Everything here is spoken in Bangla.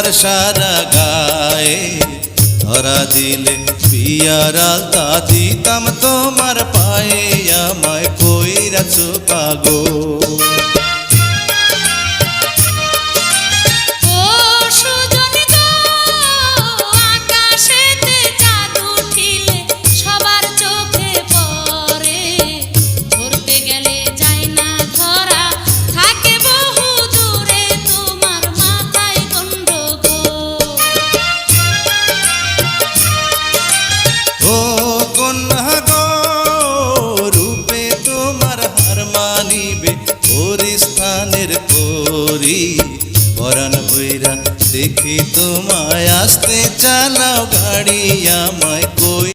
তোমার সারা গায়ে, ধরা দিলে বিয়ার আলতা দিতাম তোমার পায়ে, আমায় কইরাছো পাগল। পরাণ বইরা দেখি তোমায় আসতে চালাও গাড়ি, আমায় কই